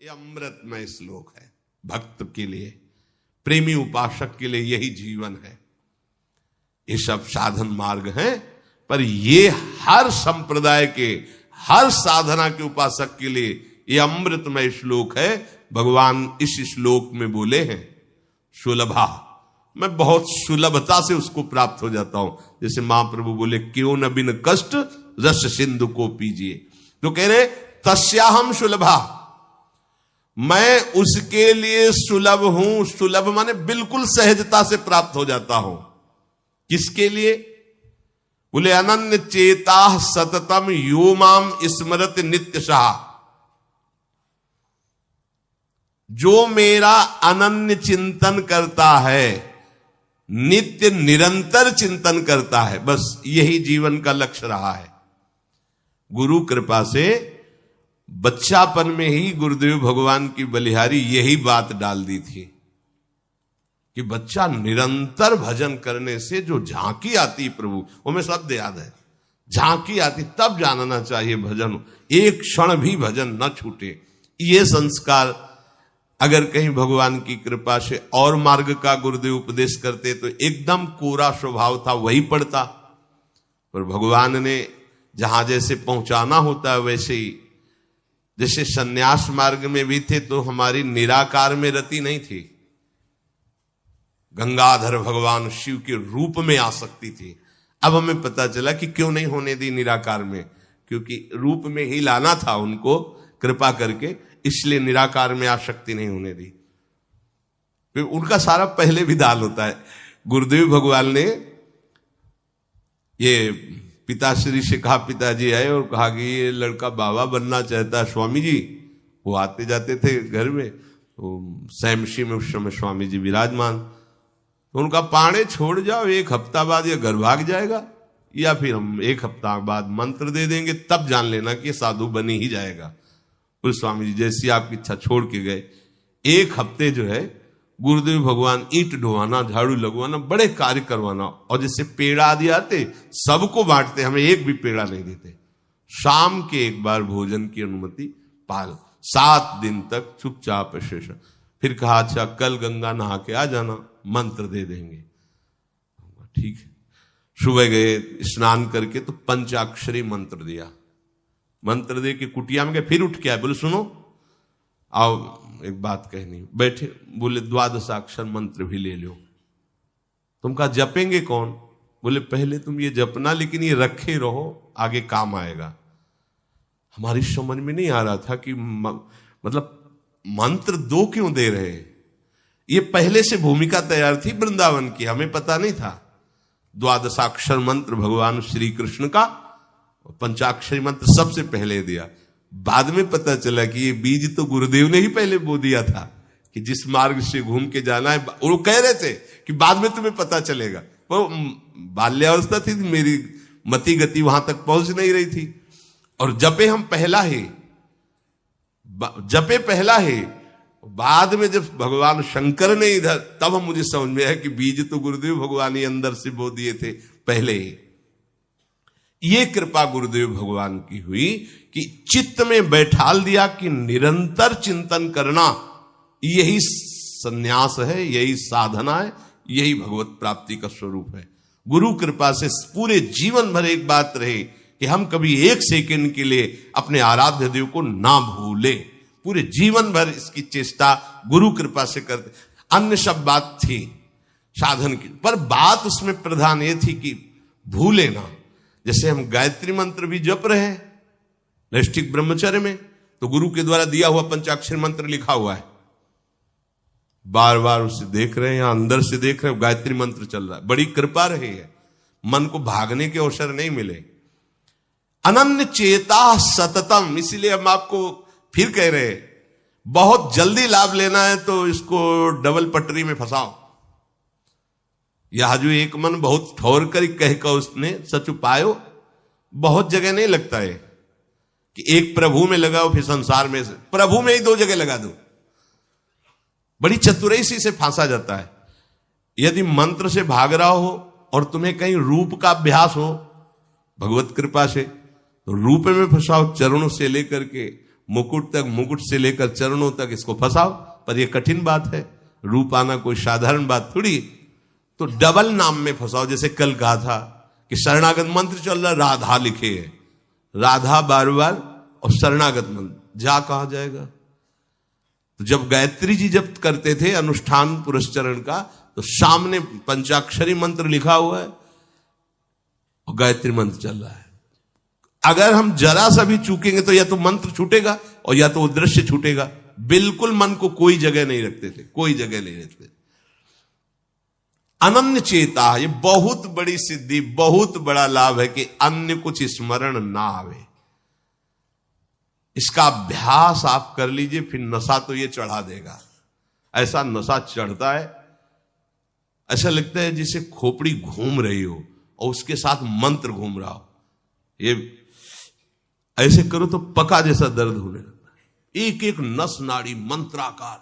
ये अमृतमय श्लोक है। भक्त के लिए, प्रेमी उपासक के लिए यही जीवन है। ये सब साधन मार्ग हैं, पर ये हर संप्रदाय के, हर साधना के उपासक के लिए ये अमृतमय श्लोक है। भगवान इस श्लोक में बोले हैं सुलभा, मैं बहुत सुलभता से उसको प्राप्त हो जाता हूं। जैसे महाप्रभु बोले क्यों न बिन कष्ट रस सिंधु को पीजिए, तो कह रहे तस्याहम सुलभा, मैं उसके लिए सुलभ हूं। सुलभ माने बिल्कुल सहजता से प्राप्त हो जाता हूं। किसके लिए? बोले अनन्य चेता सततम यो माम स्मरत नित्यशः, जो मेरा अनन्य चिंतन करता है, नित्य निरंतर चिंतन करता है, बस यही जीवन का लक्ष्य रहा है। गुरु कृपा से बच्चापन में ही गुरुदेव भगवान की बलिहारी यही बात डाल दी थी कि बच्चा निरंतर भजन करने से जो झांकी आती प्रभु, वो मैं शब्द याद है, झांकी आती, तब जानना चाहिए भजन, एक क्षण भी भजन न छूटे। ये संस्कार अगर कहीं भगवान की कृपा से और मार्ग का गुरुदेव उपदेश करते तो एकदम कोरा स्वभाव था वही पड़ता, पर भगवान ने जहां जैसे पहुंचाना होता है वैसे ही, जैसे सन्यास मार्ग में भी थे तो हमारी निराकार में रति नहीं थी, गंगाधर भगवान शिव के रूप में आसक्ति थी। अब हमें पता चला कि क्यों नहीं होने दी निराकार में, क्योंकि रूप में ही लाना था उनको कृपा करके, इसलिए निराकार में आसक्ति नहीं होने दी। फिर उनका सारा पहले विधान होता है। गुरुदेव भगवान ने ये पिताश्री से कहा, पिताजी आए और कहा कि ये लड़का बाबा बनना चाहता है स्वामी जी। वो आते जाते थे घर में, तो सैमशी में उस समय स्वामी जी विराजमान, तो उनका पाणे छोड़ जाओ, एक हफ्ता बाद ये घर भाग जाएगा, या फिर हम एक हफ्ता बाद मंत्र दे देंगे, तब जान लेना कि ये साधु बनी ही जाएगा। उस स्वामी जी जैसी आपकी इच्छा छोड़ के गए। एक हफ्ते जो है गुरुदेव भगवान ईंट ढोवाना, झाड़ू लगवाना, बड़े कार्य करवाना, और जैसे पेड़ा आदि आते सबको बांटते, हमें एक भी पेड़ा नहीं देते। शाम के एक बार भोजन की अनुमति पाल, 7 दिन तक चुपचाप शेष। फिर कहा अच्छा कल गंगा नहा के आ जाना, मंत्र दे देंगे। ठीक है, सुबह गए स्नान करके तो पंचाक्षरी मंत्र दिया, मंत्र दे के कुटिया में गए, फिर उठ के आए, बोले सुनो आओ एक बात कहनी। बैठे, बोले 12 मंत्र भी ले लो। तुम कहा जपेंगे कौन? बोले पहले तुम ये जपना, लेकिन ये रखे रहो, आगे काम आएगा। हमारी समझ में नहीं आ रहा था कि मतलब मंत्र 2 क्यों दे रहे। ये पहले से भूमिका तैयार थी वृंदावन की, हमें पता नहीं था। 12 मंत्र भगवान श्री कृष्ण का, पंचाक्षरी मंत्र सबसे पहले दिया। बाद में पता चला कि ये बीज तो गुरुदेव ने ही पहले बो दिया था कि जिस मार्ग से घूम के जाना है। वो कह रहे थे कि बाद में तुम्हें पता चलेगा, वो बाल्यावस्था थी, मेरी मति गति वहां तक पहुंच नहीं रही थी। और जपे हम पहला ही, जपे पहला ही, बाद में जब भगवान शंकर ने इधर, तब हम मुझे समझ में आया कि बीज तो गुरुदेव भगवान ही अंदर से बो दिए थे पहले ही। ये कृपा गुरुदेव भगवान की हुई कि चित्त में बैठाल दिया कि निरंतर चिंतन करना यही संन्यास है, यही साधना है, यही भगवत प्राप्ति का स्वरूप है। गुरु कृपा से पूरे जीवन भर एक बात रहे कि हम कभी 1 सेकंड के लिए अपने आराध्य देव को ना भूले। पूरे जीवन भर इसकी चेष्टा गुरु कृपा से करते। अन्य सब बात थी साधन की, पर बात उसमें प्रधान ये थी कि भूले ना। जैसे हम गायत्री मंत्र भी जप रहे हैं नैष्ठिक ब्रह्मचर्य में, तो गुरु के द्वारा दिया हुआ पंचाक्षर मंत्र लिखा हुआ है, बार बार उसे देख रहे हैं, या अंदर से देख रहे हैं, गायत्री मंत्र चल रहा है। बड़ी कृपा रही है, मन को भागने के अवसर नहीं मिले। अनन्य चेता सततम, इसीलिए हम आपको फिर कह रहे हैं, बहुत जल्दी लाभ लेना है तो इसको डबल पटरी में फंसाओ। यह जो एक मन बहुत ठोर कर कह कर उसने सच उपायो, बहुत जगह नहीं लगता है कि एक प्रभु में लगाओ फिर संसार में, प्रभु में ही 2 जगह लगा दो। बड़ी चतुराई से फांसा जाता है। यदि मंत्र से भाग रहा हो और तुम्हें कहीं रूप का अभ्यास हो भगवत कृपा से, तो रूप में फंसाओ, चरणों से लेकर के मुकुट तक, मुकुट से लेकर चरणों तक इसको फंसाओ। पर यह कठिन बात है, रूप आना कोई साधारण बात थोड़ी। तो डबल नाम में फंसाओ। जैसे कल कहा था कि शरणागत मंत्र चल रहा, राधा लिखे है, राधा बार बार, और शरणागत मंत्र जा कहा जाएगा। तो जब गायत्री जी जब करते थे अनुष्ठान पुरस्चरण का, तो सामने पंचाक्षरी मंत्र लिखा हुआ है और गायत्री मंत्र चल रहा है। अगर हम जरा सा भी चूकेंगे तो या तो मंत्र छूटेगा और या तो वो दृश्य छूटेगा। बिल्कुल मन को कोई जगह नहीं रखते थे, कोई जगह नहीं रखते। अनन्य चेता, ये बहुत बड़ी सिद्धि, बहुत बड़ा लाभ है कि अन्य कुछ स्मरण ना आवे। इसका अभ्यास आप कर लीजिए, फिर नशा तो ये चढ़ा देगा। ऐसा नशा चढ़ता है, ऐसा लगता है जैसे खोपड़ी घूम रही हो और उसके साथ मंत्र घूम रहा हो। ये ऐसे करो तो पका जैसा दर्द होने लगता है। एक एक नस नाड़ी मंत्राकार।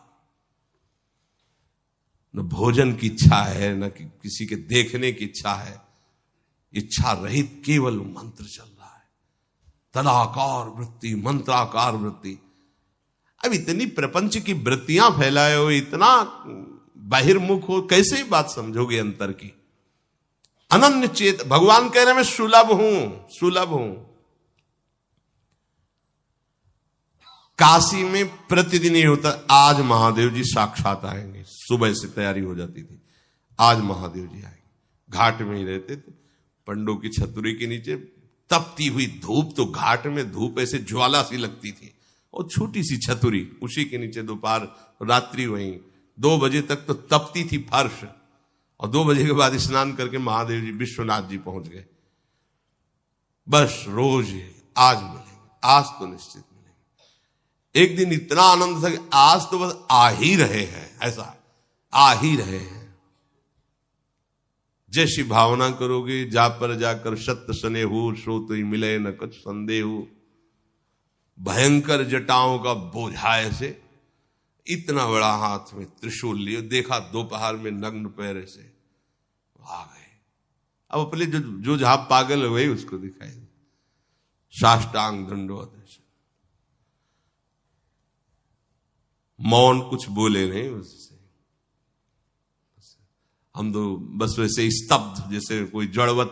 न भोजन की इच्छा है, न किसी के देखने की इच्छा है, इच्छा रहित केवल मंत्र चल रहा है। तदाकार वृत्ति, मंत्राकार वृत्ति। अब इतनी प्रपंच की वृत्तियां फैलाए हो, इतना बहिर्मुख हो, कैसे बात समझोगे अंतर की। अनन्य चेत, भगवान कह रहे मैं सुलभ हूं, सुलभ हूं। काशी में प्रतिदिन ये होता, आज महादेव जी साक्षात आएंगे। सुबह से तैयारी हो जाती थी, आज महादेव जी आएंगे। घाट में ही रहते थे, पंडों की छतरी के नीचे तपती हुई धूप, तो घाट में धूप ऐसे ज्वाला सी लगती थी, और छोटी सी छतरी, उसी के नीचे दोपहर रात्रि वहीं 2 बजे तक तो तपती थी फर्श। और 2 बजे के बाद स्नान करके महादेव जी विश्वनाथ जी पहुंच गए। बस रोज आज मिलेंगे, आज तो निश्चित मिलेंगे। एक दिन इतना आनंद था कि आज तो बस आ ही रहे हैं, ऐसा आ ही रहे हैं। जैसी भावना करोगे, जा पर जाकर सत्य सने हो, सो तो ही मिले न कुछ संदेह हो। भयंकर जटाओं का बोझा ऐसे, इतना बड़ा हाथ में त्रिशूल लिए, देखा दोपहर में नग्न पैर से आ गए। अब अपने जो जहां पागल हुए उसको दिखाई दे, साष्टांग दंडवत। मौन, कुछ बोले नहीं उससे। हम तो बस वैसे ही स्तब्ध, जैसे कोई जड़वत।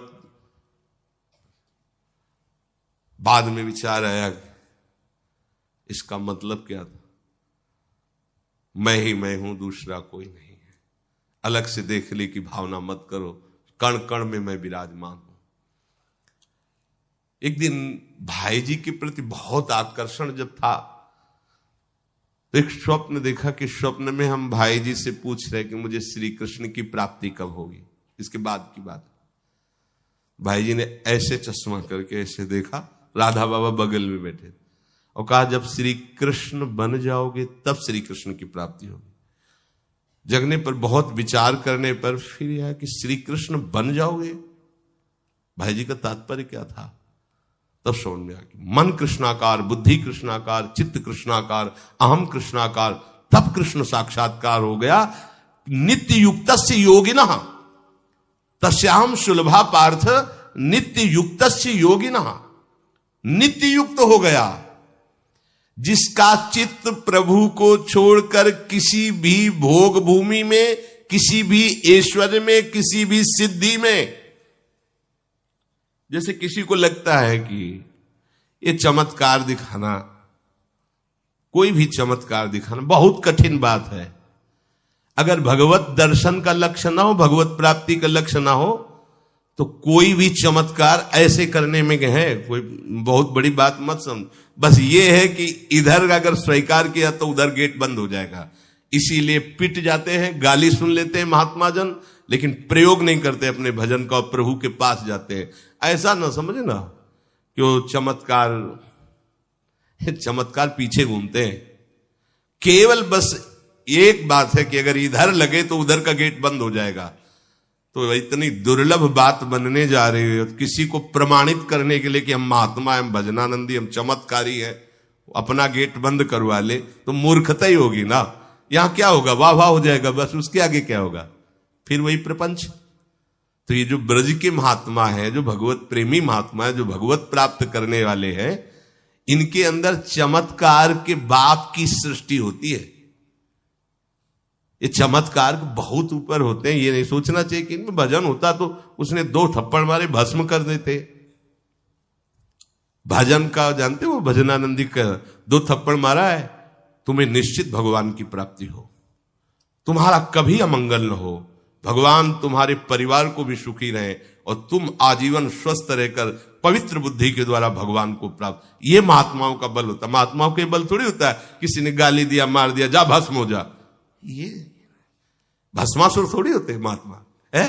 बाद में विचार आया इसका मतलब क्या था। मैं ही मैं हूं, दूसरा कोई नहीं है। अलग से देखने की भावना मत करो, कण कण में मैं विराजमान हूं। एक दिन भाई जी के प्रति बहुत आकर्षण जब था, तो एक स्वप्न देखा कि स्वप्न में हम भाई जी से पूछ रहे कि मुझे श्री कृष्ण की प्राप्ति कब होगी। इसके बाद की बात, भाई जी ने ऐसे चश्मा करके ऐसे देखा, राधा बाबा बगल में बैठे, और कहा जब श्री कृष्ण बन जाओगे तब श्री कृष्ण की प्राप्ति होगी। जगने पर, बहुत विचार करने पर फिर यह कि श्री कृष्ण बन जाओगे, भाई जी का तात्पर्य क्या था। तब समझ में आ गया, मन कृष्णाकार, बुद्धि कृष्णाकार, चित्त कृष्णाकार, अहम कृष्णाकार, तब कृष्ण साक्षात्कार हो गया। नित्य युक्तस्य योगिनः तस्याहं सुलभा पार्थ नित्य युक्तस्य योगिनः। नित्य युक्त हो गया, जिसका चित्त प्रभु को छोड़कर किसी भी भोग भूमि में, किसी भी ऐश्वर्य में, किसी भी सिद्धि में। जैसे किसी को लगता है कि ये चमत्कार दिखाना, कोई भी चमत्कार दिखाना बहुत कठिन बात है। अगर भगवत दर्शन का लक्ष्य ना हो, भगवत प्राप्ति का लक्ष्य ना हो, तो कोई भी चमत्कार ऐसे करने में है कोई बहुत बड़ी बात मत समझ। बस ये है कि इधर अगर स्वीकार किया तो उधर गेट बंद हो जाएगा। इसीलिए पिट जाते हैं, गाली सुन लेते हैं महात्मा जन, लेकिन प्रयोग नहीं करते अपने भजन का, प्रभु के पास जाते हैं। ऐसा ना समझे ना कि वो चमत्कार पीछे घूमते हैं। केवल बस एक बात है कि अगर इधर लगे तो उधर का गेट बंद हो जाएगा। तो इतनी दुर्लभ बात बनने जा रही है, किसी को प्रमाणित करने के लिए कि हम महात्मा, हम भजनानंदी, हम चमत्कारी हैं, अपना गेट बंद करवा ले तो मूर्खता ही होगी ना। यहां क्या होगा, वाह वाह हो जाएगा, बस उसके आगे क्या होगा, फिर वही प्रपंच। तो ये जो ब्रज के महात्मा है, जो भगवत प्रेमी महात्मा है, जो भगवत प्राप्त करने वाले हैं, इनके अंदर चमत्कार के बाप की सृष्टि होती है। ये चमत्कार बहुत ऊपर होते हैं। ये नहीं सोचना चाहिए कि इनमें भजन होता तो उसने 2 थप्पड़ मारे भस्म कर देते। भजन का जानते हो, भजनानंदी का 2 थप्पड़ मारा है, तुम्हें निश्चित भगवान की प्राप्ति हो, तुम्हारा कभी अमंगल न हो, भगवान तुम्हारे परिवार को भी सुखी रहे और तुम आजीवन स्वस्थ रहकर पवित्र बुद्धि के द्वारा भगवान को प्राप्त। ये महात्माओं का बल होता है। महात्माओं के बल थोड़ी होता है किसी ने गाली दिया, मार दिया, जा भस्म हो जा। ये भस्मासुर थोड़ी होते महात्मा है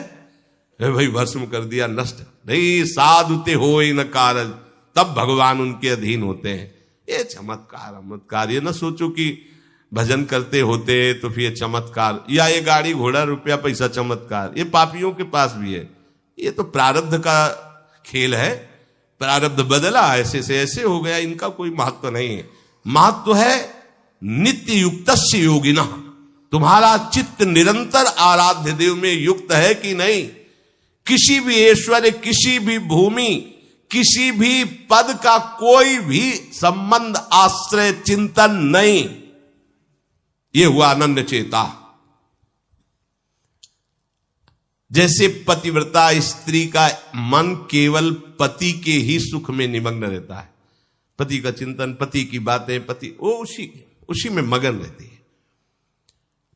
भाई, भस्म कर दिया, नष्ट नहीं। साधुते हो न कारज, तब भगवान उनके अधीन होते हैं। ये चमत्कार ये ना सोचो कि भजन करते होते तो फिर चमत्कार, या ये गाड़ी घोड़ा रुपया पैसा चमत्कार, ये पापियों के पास भी है। ये तो प्रारब्ध का खेल है, प्रारब्ध बदला, ऐसे से ऐसे हो गया, इनका कोई महत्व नहीं है। महत्व है नित्य युक्तस्य योगिना, तुम्हारा चित्त निरंतर आराध्य देव में युक्त है कि नहीं। किसी भी ऐश्वर्य, किसी भी भूमि, किसी भी पद का कोई भी संबंध, आश्रय, चिंतन नहीं। ये हुआ अनन्य चेता। जैसे पतिव्रता स्त्री का मन केवल पति के ही सुख में निमग्न रहता है, पति का चिंतन, पति की बातें, पति वो उसी में मगन रहती है।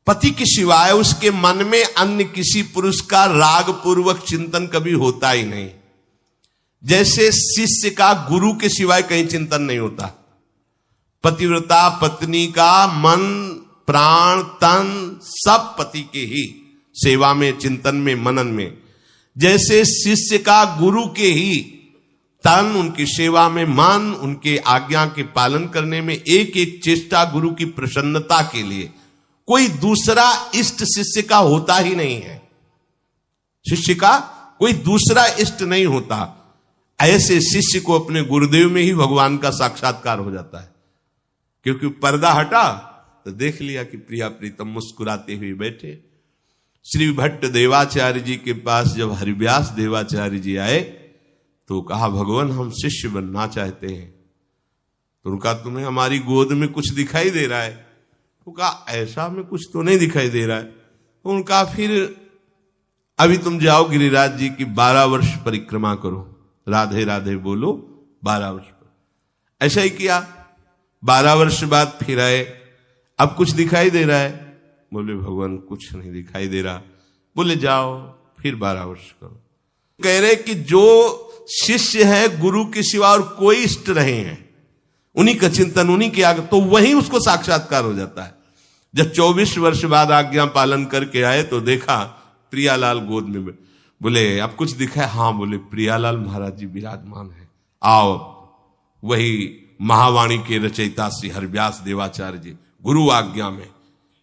पति के सिवाय उसके मन में अन्य किसी पुरुष का राग पूर्वक चिंतन कभी होता ही नहीं। जैसे शिष्य का गुरु के सिवाय कहीं चिंतन नहीं होता। पतिव्रता पत्नी का मन, प्राण, तन सब पति के ही सेवा में, चिंतन में, मनन में। जैसे शिष्य का गुरु के ही तन, उनकी सेवा में मन, उनके आज्ञा के पालन करने में एक एक चेष्टा गुरु की प्रसन्नता के लिए। कोई दूसरा इष्ट शिष्य का होता ही नहीं है। शिष्य का कोई दूसरा इष्ट नहीं होता। ऐसे शिष्य को अपने गुरुदेव में ही भगवान का साक्षात्कार हो जाता है। क्योंकि पर्दा हटा तो देख लिया कि प्रिया प्रीतम मुस्कुराते हुए बैठे। श्री भट्ट देवाचार्य जी के पास जब हरिव्यास देवाचार्य जी आए तो कहा, भगवान हम शिष्य बनना चाहते हैं। तो उनका, तुम्हें हमारी गोद में कुछ दिखाई दे रहा है? तो कहा, ऐसा में कुछ तो नहीं दिखाई दे रहा है। तो उनका, फिर अभी तुम जाओ गिरिराज जी की 12 वर्ष परिक्रमा करो, राधे राधे बोलो 12 वर्ष पर। ऐसा ही किया। 12 वर्ष बाद फिर आए, अब कुछ दिखाई दे रहा है? बोले भगवान कुछ नहीं दिखाई दे रहा। बोले जाओ फिर 12 वर्ष करो। कह रहे कि जो शिष्य है गुरु के सिवा और कोई इष्ट नहीं है, उन्हीं का चिंतन, उन्हीं के आगे, तो वहीं उसको साक्षात्कार हो जाता है। जब 24 वर्ष बाद आज्ञा पालन करके आए तो देखा प्रियालाल गोद में। बोले अब कुछ दिखा है? हाँ। बोले प्रियालाल महाराज जी विराजमान है, आओ। वही महावाणी के रचयिता श्री हरिव्यास देवाचार्य जी गुरु आज्ञा में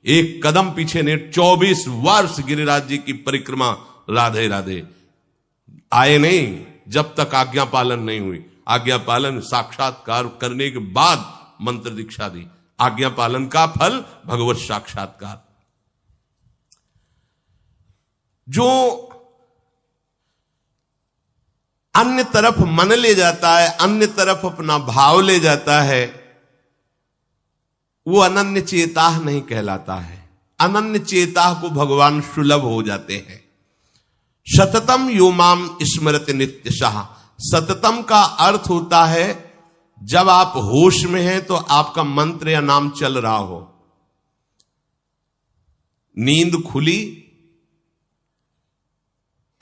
एक कदम पीछे ने 24 वर्ष गिरिराज जी की परिक्रमा राधे राधे आए नहीं, जब तक आज्ञा पालन नहीं हुई। आज्ञा पालन साक्षात्कार करने के बाद मंत्र दीक्षा दी। आज्ञा पालन का फल भगवत साक्षात्कार। जो अन्य तरफ मन ले जाता है, अन्य तरफ अपना भाव ले जाता है, वो अनन्य चेता नहीं कहलाता है। अनन्य चेता को भगवान सुलभ हो जाते हैं। सततम यो माम स्मरति नित्यशः। सततम का अर्थ होता है जब आप होश में हैं तो आपका मंत्र या नाम चल रहा हो। नींद खुली,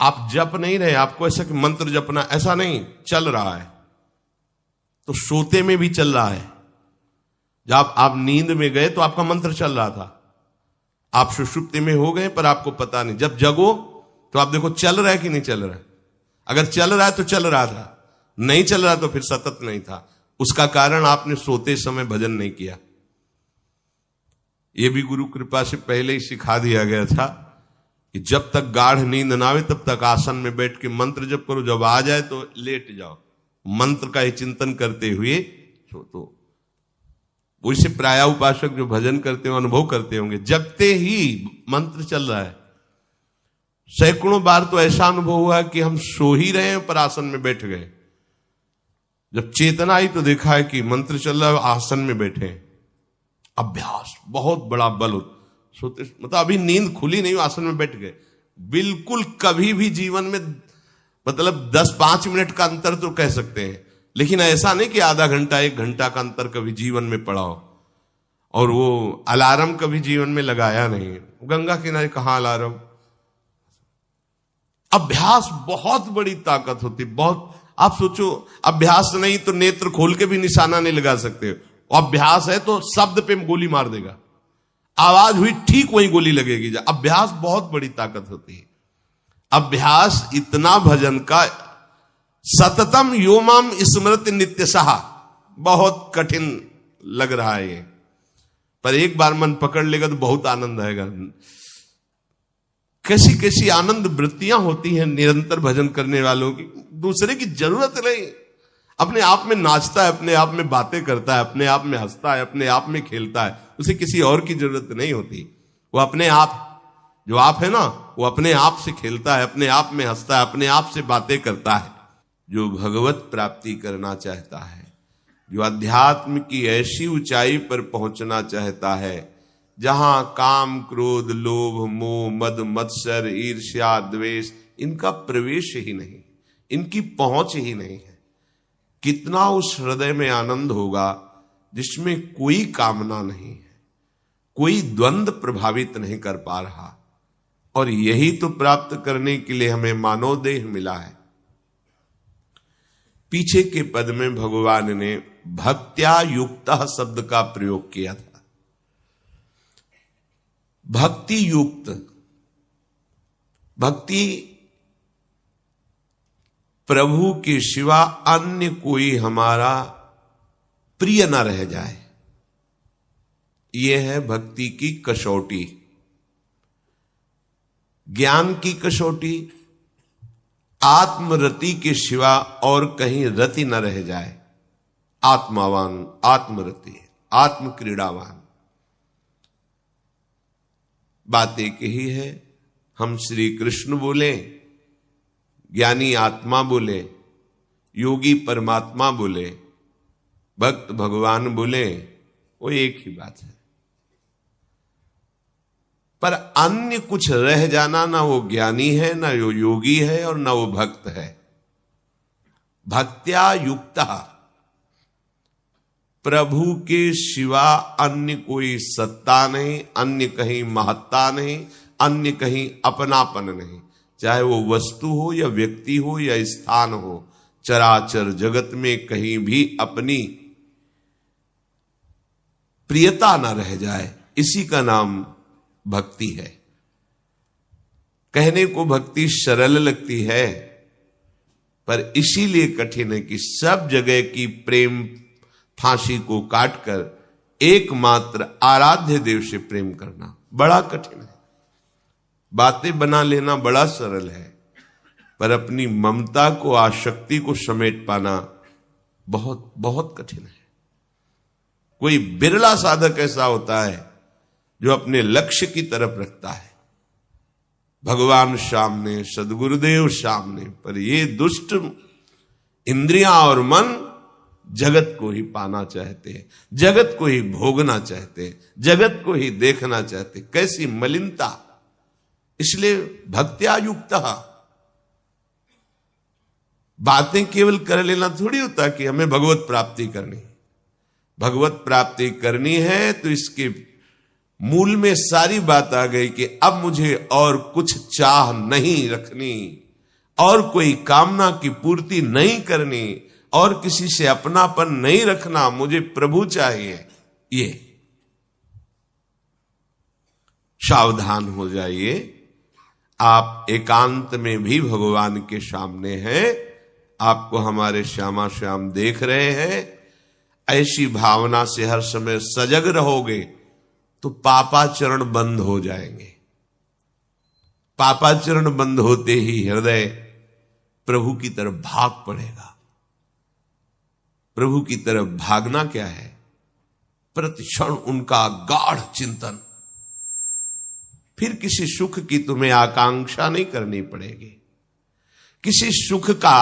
आप जप नहीं रहे, आपको ऐसा कि मंत्र जपना, ऐसा नहीं, चल रहा है। तो सोते में भी चल रहा है। जब आप नींद में गए तो आपका मंत्र चल रहा था, आप सुषुप्ति में हो गए पर आपको पता नहीं। जब जगो तो आप देखो चल रहा है कि नहीं चल रहा है। अगर चल रहा है तो चल रहा था, नहीं चल रहा तो फिर सतत नहीं था। उसका कारण आपने सोते समय भजन नहीं किया। यह भी गुरु कृपा से पहले ही सिखा दिया गया था कि जब तक गाढ़ नींद ना आवे तब तक आसन में बैठ के मंत्र जप करो, जब आ जाए तो लेट जाओ, मंत्र का ही चिंतन करते हुए सो। तो वैसे प्राय उपासक जो भजन करते हो अनुभव करते होंगे, जगते ही मंत्र चल रहा है। सैकड़ों बार तो ऐसा अनुभव हुआ कि हम सो ही रहे हैं पर आसन में बैठ गए। जब चेतना आई तो देखा है कि मंत्र चल रहा है, आसन में बैठे हैं। अभ्यास बहुत बड़ा बल सोते, मतलब अभी नींद खुली नहीं, आसन में बैठ गए। बिल्कुल कभी भी जीवन में मतलब 10-5 मिनट का अंतर तो कह सकते हैं, लेकिन ऐसा नहीं कि आधा घंटा 1 घंटा का अंतर कभी जीवन में पड़ा हो। और वो अलार्म कभी जीवन में लगाया नहीं, गंगा किनारे कहां अलार्म। अभ्यास बहुत बड़ी ताकत होती, बहुत। आप सोचो, अभ्यास नहीं तो नेत्र खोल के भी निशाना नहीं लगा सकते, अभ्यास है तो शब्द पे गोली मार देगा, आवाज हुई ठीक वही गोली लगेगी। अभ्यास बहुत बड़ी ताकत होती है। अभ्यास इतना भजन का, सततम योमम स्मृति नित्यशः, बहुत कठिन लग रहा है ये, पर एक बार मन पकड़ लेगा तो बहुत आनंद आएगा। कैसी कैसी आनंद वृत्तियां होती हैं निरंतर भजन करने वालों की। दूसरे की जरूरत नहीं, अपने आप में नाचता है, अपने आप में बातें करता है, अपने आप में हंसता है, अपने आप में खेलता है, उसे किसी और की जरूरत नहीं होती। वो अपने आप, जो आप है ना, वो अपने आप से खेलता है, अपने आप में हंसता है, अपने आप से बातें करता है। जो भगवत प्राप्ति करना चाहता है, जो अध्यात्म की ऐसी ऊंचाई पर पहुंचना चाहता है जहां काम, क्रोध, लोभ, मोह, मद, मत्सर, ईर्ष्या, द्वेष, इनका प्रवेश ही नहीं, इनकी पहुंच ही नहीं है, कितना उस हृदय में आनंद होगा जिसमें कोई कामना नहीं है, कोई द्वंद्व प्रभावित नहीं कर पा रहा। और यही तो प्राप्त करने के लिए हमें मानव देह मिला है। पीछे के पद में भगवान ने भक्त्या युक्तः शब्द का प्रयोग किया था। भक्ति युक्त, भक्ति प्रभु के सिवा अन्य कोई हमारा प्रिय न रह जाए, यह है भक्ति की कसौटी। ज्ञान की कसौटी, आत्मरति के सिवा और कहीं रति न रह जाए। आत्मावान, आत्मरति, आत्म क्रीड़ावान, बात एक ही है। हम श्री कृष्ण बोले, ज्ञानी आत्मा बोले, योगी परमात्मा बोले, भक्त भगवान बोले, वो एक ही बात है। पर अन्य कुछ रह जाना, ना वो ज्ञानी है, ना वो योगी है, और ना वो भक्त है। भक्त्या युक्तः, प्रभु के सिवा अन्य कोई सत्ता नहीं, अन्य कहीं महत्ता नहीं, अन्य कहीं अपनापन नहीं। चाहे वो वस्तु हो या व्यक्ति हो या स्थान हो, चराचर जगत में कहीं भी अपनी प्रियता न रह जाए, इसी का नाम भक्ति है। कहने को भक्ति सरल लगती है, पर इसीलिए कठिन है कि सब जगह की प्रेम फांसी को काटकर एकमात्र आराध्य देव से प्रेम करना बड़ा कठिन है। बातें बना लेना बड़ा सरल है, पर अपनी ममता को, आसक्ति को समेट पाना बहुत बहुत कठिन है। कोई बिरला साधक ऐसा होता है जो अपने लक्ष्य की तरफ रखता है, भगवान सामने, सदगुरुदेव सामने, पर ये दुष्ट इंद्रियां और मन जगत को ही पाना चाहते हैं, जगत को ही भोगना चाहते हैं, जगत को ही देखना चाहते हैं। कैसी मलिनता! इसलिए भक्त्या युक्तः, बातें केवल कर लेना थोड़ी होता कि हमें भगवत प्राप्ति करनी। भगवत प्राप्ति करनी है तो इसके मूल में सारी बात आ गई कि अब मुझे और कुछ चाह नहीं रखनी, और कोई कामना की पूर्ति नहीं करनी, और किसी से अपनापन नहीं रखना, मुझे प्रभु चाहिए। ये सावधान हो जाइए, आप एकांत में भी भगवान के सामने हैं, आपको हमारे श्यामा श्याम देख रहे हैं। ऐसी भावना से हर समय सजग रहोगे तो पापाचरण बंद हो जाएंगे। पापाचरण बंद होते ही हृदय प्रभु की तरफ भाग पड़ेगा। प्रभु की तरफ भागना क्या है? प्रतिक्षण उनका गाढ़ चिंतन। फिर किसी सुख की तुम्हें आकांक्षा नहीं करनी पड़ेगी। किसी सुख का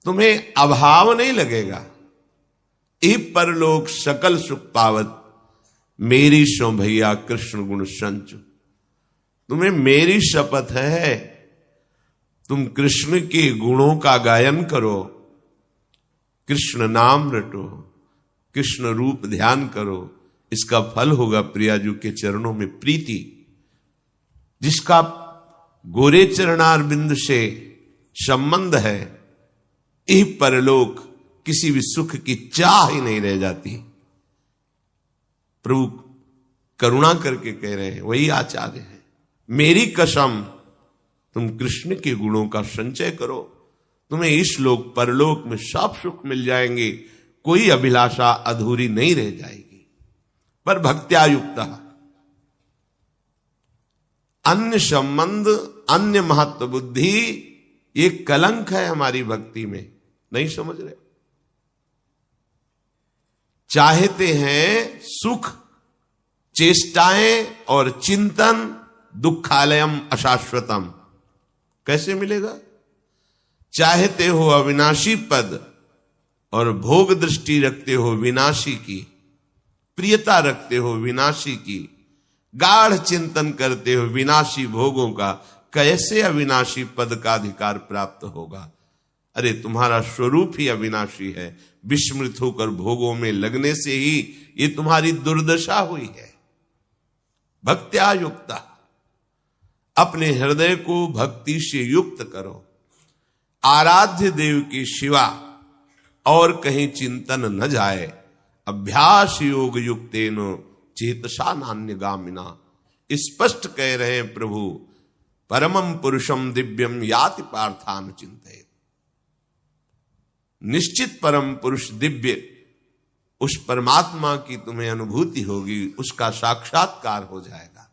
तुम्हें अभाव नहीं लगेगा। ई परलोक सकल सुख पावत, मेरी सो भैया कृष्ण गुण संचु। तुम्हें मेरी शपथ है, तुम कृष्ण के गुणों का गायन करो, कृष्ण नाम रटो, कृष्ण रूप ध्यान करो। इसका फल होगा प्रियाजू के चरणों में प्रीति। जिसका गोरे चरणार बिंद से संबंध है, यह परलोक किसी भी सुख की चाह ही नहीं रह जाती। प्रभु करुणा करके कह रहे हैं, वही आचार्य है। मेरी कसम, तुम कृष्ण के गुणों का संचय करो, तुम्हें इस लोक परलोक में सब सुख मिल जाएंगे, कोई अभिलाषा अधूरी नहीं रह जाएगी। पर भक्त्या युक्त अन्य संबंध, अन्य महत्व बुद्धि, ये कलंक है हमारी भक्ति में। नहीं समझ रहे? चाहते हैं सुख, चेष्टाएं और चिंतन, दुखालयम अशाश्वतम। कैसे मिलेगा? चाहते हो अविनाशी पद और भोग दृष्टि रखते हो विनाशी की, प्रियता रखते हो विनाशी की, गाढ़ चिंतन करते हो विनाशी भोगों का, कैसे अविनाशी पद का अधिकार प्राप्त होगा? अरे तुम्हारा स्वरूप ही अविनाशी है। विस्मृत होकर भोगों में लगने से ही ये तुम्हारी दुर्दशा हुई है। भक्त्या युक्ता, अपने हृदय को भक्ति से युक्त करो। आराध्य देव की शिवा और कहीं चिंतन न जाए। अभ्यास योग युक्तेनो चेतसा नान्यगामिना। स्पष्ट कह रहे हैं प्रभु, परमं पुरुषम दिव्यम याति पार्थान चिंतयेत्। निश्चित परम पुरुष दिव्य, उस परमात्मा की तुम्हें अनुभूति होगी, उसका साक्षात्कार हो जाएगा।